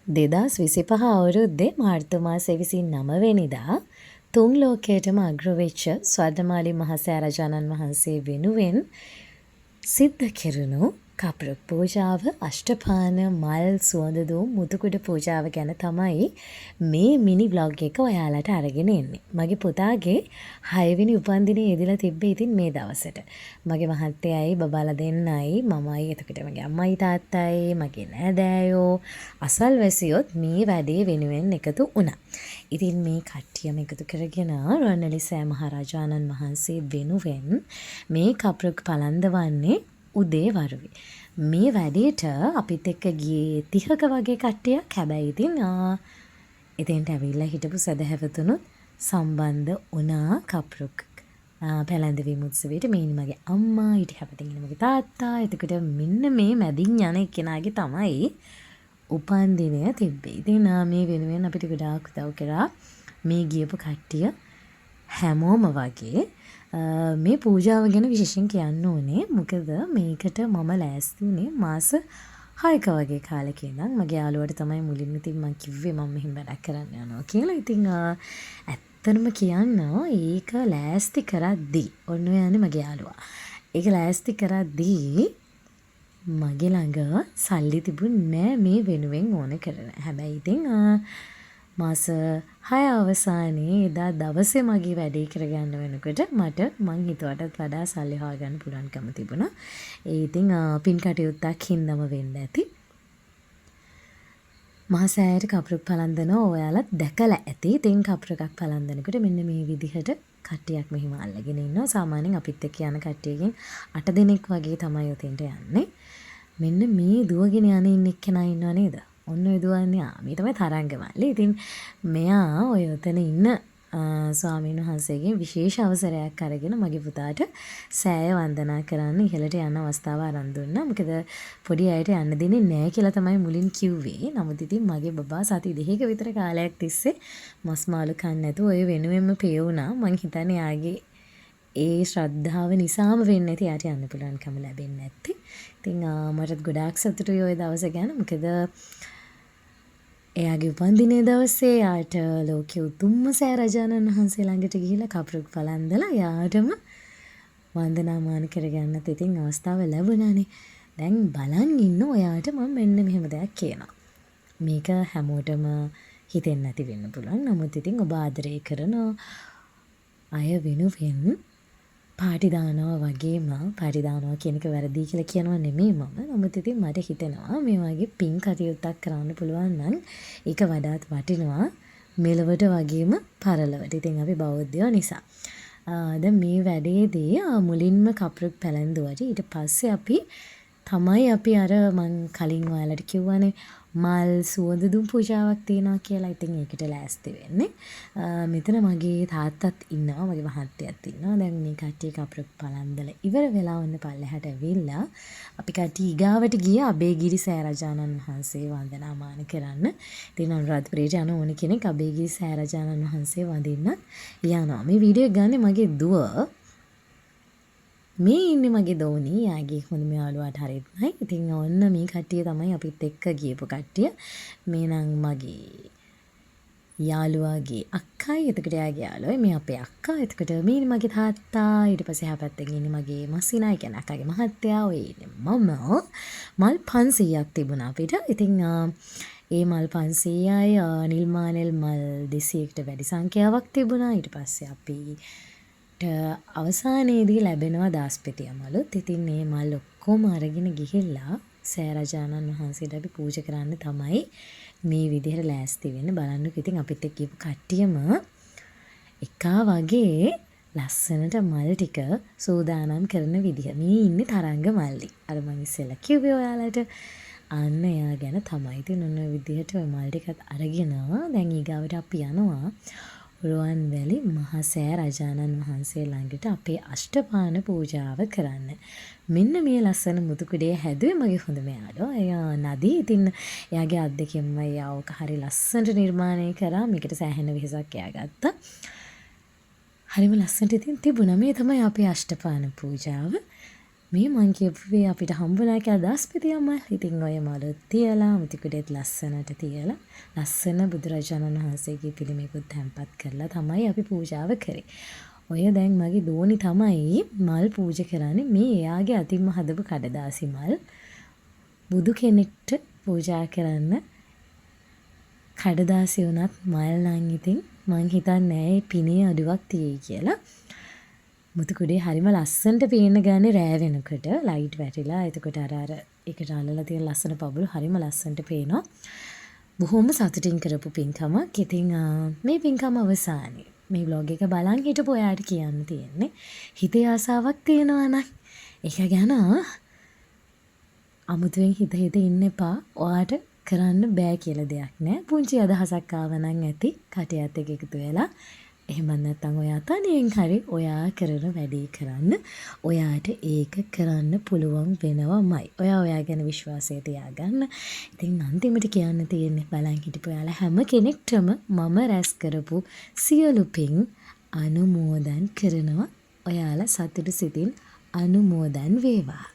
2025 අවුරුද්දේ මාර්තු මාසේ 29 වෙනිදා තුන් ලෝකයටම අග්‍රවෙච්ච ස්වර්ණමාලි මහසෑ රජාණන් වහන්සේ වෙනුවෙන් සිද්ධ කෙරුණු කපුරුක් පූජාව, අෂ්ටපාන මල් සුවඳදුම් මුතුකුඩ පූජාව ගැන තමයි මේ මිනි බ්ලොග් එක ඔයාලට අරගෙන එන්නේ. මගේ පුතාගේ 6 වෙනි උපන්දිනේ යෙදලා තිබ්බේ ඉතින් මේ දවසට. මගේ මහත්තයයි බබාලා දෙන්නයි මමයි එතකොට මගේ අම්මයි තාත්තයි මගේ නෑදෑයෝ අසල්වැසියොත් මේ වැඩේ වෙනුවෙන් එකතු වුණා. ඉතින් මේ කට්ටියම එකතු කරගෙන රොන්නලිසෑ මහරජාණන් වහන්සේ වෙනුවෙන් මේ කපුරුක් පලන්දවන්නේ උදේ වරුවේ. මේ වැඩේට අපිත් එක්ක ගියේ 30ක වගේ කට්ටියක්. හැබැයි ඉතින් එතෙන්ට ඇවිල්ලා හිටපු සදහැවතුනුත් සම්බන්ධ වුණා කපුරුක් පැලැන්දවීම උත්සවයට. මේ මගේ අම්මා, ඊට හැපටින් මගේ තාත්තා. එතකොට මෙන්න මේ මැදින් යන එක්කෙනාගේ තමයි උපන්දිනය තිබ්බේ. ඉතින් මේ වෙනුවෙන් අපිට ගොඩාක් උදව් කරා මේ ගියපු කට්ටිය හැමෝම වගේ. මේ පූජාව ගැන විශේෂයෙන් කියන්න ඕනේ. මොකද මේකට මම ලෑස්ති වුණේ මාස 6ක වගේ කාලෙක ඉඳන්. මගේ යාළුවට තමයි මුලින්ම ඉතින් මම කිව්වේ මම මෙහෙම වැඩක් කරන්න යනවා කියලා. ඉතින් ඇත්තටම කියන්න ඒක ලෑස්ති කරද්දී ඔන්න ඔයන්නේ මගේ යාළුවා. ඒක ලෑස්ති කරද්දී මගේ ළඟ සල්ලි තිබුණේ නෑ මේ වෙනුවෙන් ඕන කරන. හැබැයි ඉතින් මාස 6 අවසානයේ එදා දවසේ මගේ වැඩේ කරගන්න වෙනකොට මට මං හිතුවටත් වඩා සල්ලි හොයාගන්න පුළුවන්කම තිබුණා. ඒ ඉතින් පින් කටයුත්තක් හින්දම වෙන්න ඇති. මහසෑයට කපුරුක් පලන්දනවා ඔයාලත් දැකලා ඇති. ඉතින් කපුරකක් පලන්දනකොට මෙන්න මේ විදිහට කට්ටියක් මෙහිම අල්ලගෙන ඉන්නවා. සාමාන්‍යයෙන් අපිත් එක්ක යන කට්ටියකින් 8 දෙනෙක් වගේ තමයි උතෙන්ට යන්නේ. මෙන්න මේ දුවගෙන යන ඉන්න එක්කෙනා ඉන්නව නේද? ඔන්න ඔය දුවන්නේ මේ තමයි තරංගමල්ලි. ඉතින් මෙයා ඔය උතන ඉන්න ස්වාමීන් වහන්සේගෙන් විශේෂ අවසරයක් අරගෙන මගේ පුතාට සෑය වන්දනා කරන්න ඉහළට යන අවස්ථාව අරන් දුන්නා. මොකද පොඩි අයට යන්න දෙන්නේ නැහැ කියලා තමයි මුලින් කිව්වේ. නමුත් ඉතින් මගේ බබා සති 2ක විතර කාලයක් තිස්සේ මස් මාළු කන්න නැතුව ඔය වෙනුවෙන්ම පේ වුණා. මං හිතන්නේ යාගේ ඒ ශ්‍රද්ධාව නිසාම වෙන්න ඇති යාට යන්න පුළුවන්කම ලැබෙන්නේ නැති. ඉතින් මටත් ගොඩාක් සතුටුයි ওই දවස ගැන. මොකද එයාගේ උපන්දිනේ දවසේ යාට ලෝකයේ උතුම්ම සෑ රජාණන් වහන්සේ ළඟට ගිහිල්ලා කපුරුක් පලන්දලා යාටම වන්දනාමාන කරගන්නත් ඉතින් අවස්ථාව ලැබුණානේ. දැන් බලන් ඉන්න ඔයාට මම මෙන්න මෙහෙම දෙයක් කියනවා. මේක හැමෝටම හිතෙන්නේ නැති වෙන්න පුළුවන්. නමුත් ඉතින් ඔබ ආදරය කරන අය වෙනුවෙන් පාටි දානවා වගේම පාටි දානවා කියන එක වැරදි කියලා කියනවා නෙමෙයි මම. නමුත් ඉතින් මට හිතෙනවා මේ වගේ පින් කටයුත්තක් කරන්න පුළුවන් නම් ඒක වඩාත් වටිනවා මෙලවට වගේම පරලවට. ඉතින් අපි බෞද්ධයෝ නිසා. දැන් මේ වැඩේදී මුලින්ම කපුරුක් පැලැන්දුවට ඊට පස්සේ අපි අර මං කලින් ඔයාලට කිව්වනේ මල් සුවඳ දුම් පූජාවක් තියෙනවා කියලා. ඉතින් ඒකට ලෑස්ති වෙන්නේ. මෙතන මගේ තාත්තත් ඉන්නවා, මගේ මහත්තයත් ඉන්නවා. දැන් මේ කට්ටිය කපුරුක් පලන්දලා ඉවර වෙලා වන්න පල්ලෙහාට ඇවිල්ලා අපි කට්ටිය ඊගාවට ගිය අබේගිරි සෑ රජාණන් වහන්සේ වන්දනාමාන කරන්න. ඉතින් අනුරාධපුරයට යන ඕන කෙනෙක් අබේගිරි සෑ රජාණන් වහන්සේ වඳින්නත් යනවා. මේ වීඩියෝ එක ගන්නේ මගේ දුව. මේ ඉන්නේ මගේ දෝනි. යාගේ හොඳම යාළුවාට හරියටමයි. ඉතින් ඔන්න මේ කට්ටිය තමයි අපිත් එක්ක ගියපු කට්ටිය. මේ නම් මගේ යාළුවාගේ අක්කයි. එතකොට යාගේ යාළුවයි. මේ අපේ අක්කා. එතකොට මේ මගේ තාත්තා. ඊට පස්සේ හැපැත්තෙන් ඉන්නේ මගේ මස්සිනා. ඒ කියන්නේ අක්කාගේ මහත්තයා. ඔය ඉන්නේ මම. මල් 500ක් තිබුණා අපිට. ඉතින් ඒ මල් 500යි නිල් මානෙල් මල් 200කට වැඩි සංඛ්‍යාවක් තිබුණා. ඊට පස්සේ අපි අවසානයේදී ලැබෙනවා දාස්පෙතිය මලුත්. ඉතින් මේ මල් ඔක්කොම අරගෙන ගිහිල්ලා සෑ රජාණන් වහන්සේට අපි පූජා කරන්න තමයි මේ විදිහට ලෑස්ති වෙන්න. බලන්නකෝ ඉතින් අපිත් එක්ක ගිහපු කට්ටියම එකා වගේ ලස්සනට මල් ටික සූදානම් කරන විදිහ. මේ ඉන්නේ තරංග මල්ලි. අර මම ඉස්සෙල්ලා කිව්වේ ඔයාලට. අන්න එයා ගැන තමයි. ඉතින් ඔන්න ඔය විදිහට ඔය මල් ටිකත් අරගෙන දැන් ඊගාවට අපි යනවා රුවන්වැලි මහසෑ රජාණන් වහන්සේ ළඟට අපේ අෂ්ටපාන පූජාව කරන්න. මෙන්න මේ ලස්සන මුතුකුඩේ හැදුවේ මගේ හොඳම යාළුවා. එයා නදී. ඉතින් එයාගේ අත් දෙකෙන්ම එයා ඕක හරි ලස්සනට නිර්මාණය කරා. මේකට සෑහෙන වෙහසක් එයා ගත්තා. හරිම ලස්සනට ඉතින් තිබුණා. මේ තමයි අපේ අෂ්ටපාන පූජාව. මේ මං කියපුවේ අපිට හම්බුනා කියලා දස්පතිය මල්. ඉතින් ඔය මලුත් තියලා මුතිකුඩේත් ලස්සනට තියලා ලස්සන බුදුරජාණන් වහන්සේගේ පිළිමයකුත් තැන්පත් කරලා තමයි අපි පූජාව කරේ. ඔය දැන් මගේ දෝනි තමයි මල් පූජා කරන්නේ. මේ එයාගේ අතින්ම හදපු කඩදාසි මල්. බුදු කෙනෙක්ට පූජා කරන්න කඩදාසි වුණත් මල් නම් ඉතින් මං හිතන්නේ නෑ පිනේ අඩුවක් තියෙයි කියලා. මුතුකුඩේ හරිම ලස්සනට පේන්න ගන්නේ රෑ වෙනකොට ලයිට් වැටිලා එතකොට අර ඒකට අල්ලලා තියෙන ලස්සන පබළු හරිම ලස්සනට පේනවා. බොහොම සතුටින් කරපු පින්කමක්. ඉතින් මේ පින්කම අවසානයේ මේ vlog එක බලන් හිටපු ඔයාට කියන්න තියෙන්නේ හිතේ ආසාවක් තියෙනවා නම් ඒක ගැන අමුතුවෙන් හිත ඉන්න එපා. ඔයාට කරන්න බෑ කියලා දෙයක් නෑ. පුංචි අදහසක් ආව නම් ඇති කටයත් එක්ක එකතු වෙලා. එහෙම නැත්නම් ඔයා තනියෙන් හරි ඔයා කරන වැඩේ කරන්න. ඔයාට ඒක කරන්න පුළුවන් වෙනවමයි. ඔයා ගැන විශ්වාසය තියාගන්න. ඉතින් අන්තිමට කියන්න තියෙන්නේ බලන් හිටපු ඔයාලා හැම කෙනෙක්ටම මම රැස් කරපු සියලු පින් අනුමෝදන් කරනවා. ඔයාලා සතුටු සිතින් අනුමෝදන් වේවා.